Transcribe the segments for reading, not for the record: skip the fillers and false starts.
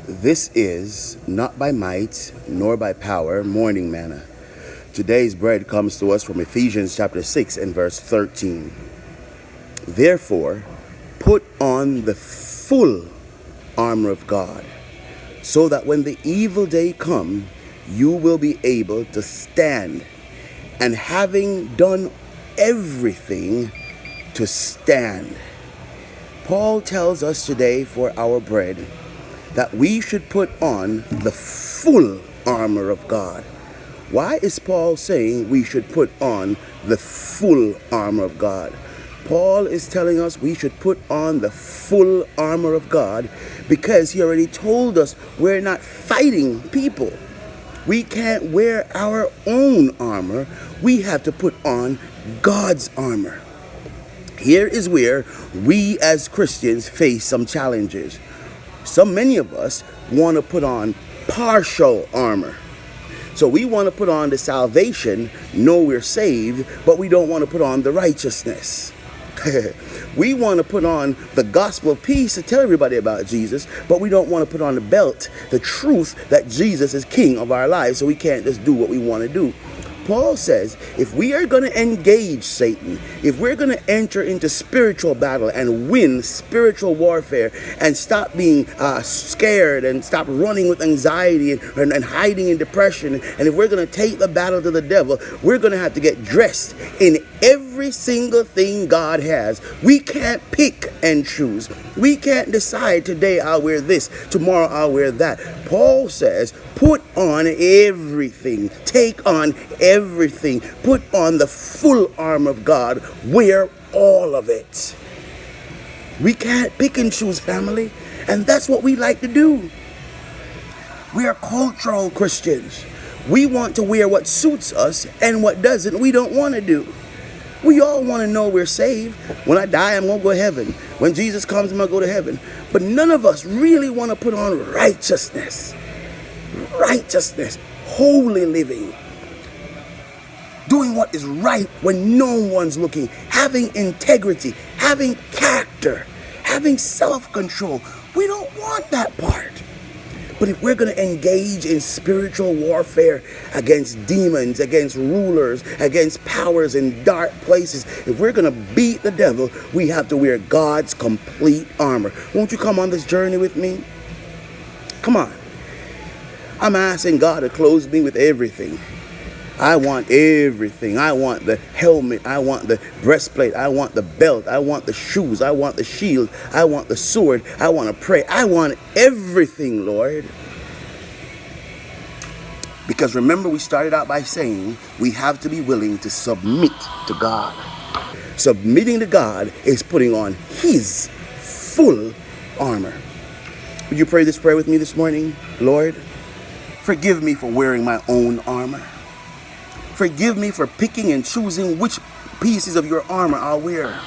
This is not by might nor by power, morning manna. Today's bread comes to us from Ephesians chapter 6 and verse 13. Therefore, put on the full armor of God, so that when the evil day come, you will be able to stand. And having done everything, to stand. Paul tells us today for our bread that we should put on the full armor of God. Why is Paul saying we should put on the full armor of God? Paul is telling us we should put on the full armor of God because he already told us we're not fighting people. We can't wear our own armor. We have to put on God's armor. Here is where we as Christians face some challenges. Many of us want to put on partial armor. So we want to put on the salvation, know we're saved, but we don't want to put on the righteousness. We want to put on the gospel of peace to tell everybody about Jesus, but we don't want to put on the belt, the truth that Jesus is king of our lives, so we can't just do what we want to do. Paul says if we are going to engage Satan, if we're going to enter into spiritual battle and win spiritual warfare and stop being scared and stop running with anxiety and hiding in depression, and if we're going to take the battle to the devil, we're going to have to get dressed in every single thing God has. We can't pick and choose. We can't decide today I'll wear this, tomorrow I'll wear that. Paul says put on everything. Take on everything. Put on the full armor of God. Wear all of it. We can't pick and choose, family. And that's what we like to do. We are cultural Christians. We want to wear what suits us, and what doesn't, we don't want to do. We all want to know we're saved. When I die, I'm going to go to heaven. When Jesus comes, I'm going to go to heaven. But none of us really want to put on righteousness. Righteousness, holy living, doing what is right when no one's looking, having integrity, having character, having self-control. We don't want that part. But if we're going to engage in spiritual warfare against demons, against rulers, against powers in dark places, if we're going to beat the devil, we have to wear God's complete armor. Won't you come on this journey with me? Come on. I'm asking God to clothe me with everything. I want everything. I want the helmet. I want the breastplate. I want the belt. I want the shoes. I want the shield. I want the sword. I want to pray. I want everything, Lord. Because remember, we started out by saying we have to be willing to submit to God. Submitting to God is putting on His full armor. Would you pray this prayer with me this morning? Lord, forgive me for wearing my own armor. Forgive me for picking and choosing which pieces of your armor I'll wear.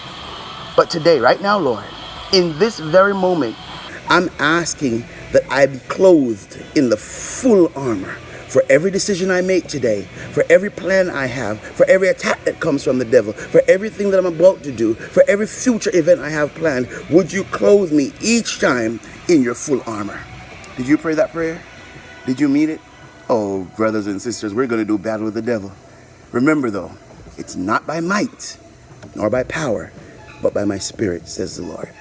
But today, right now, Lord, in this very moment, I'm asking that I be clothed in the full armor for every decision I make today, for every plan I have, for every attack that comes from the devil, for everything that I'm about to do, for every future event I have planned. Would you clothe me each time in your full armor? Did you pray that prayer? Did you mean it? Oh, brothers and sisters, we're going to do battle with the devil. Remember, though, it's not by might nor by power, but by my spirit, says the Lord.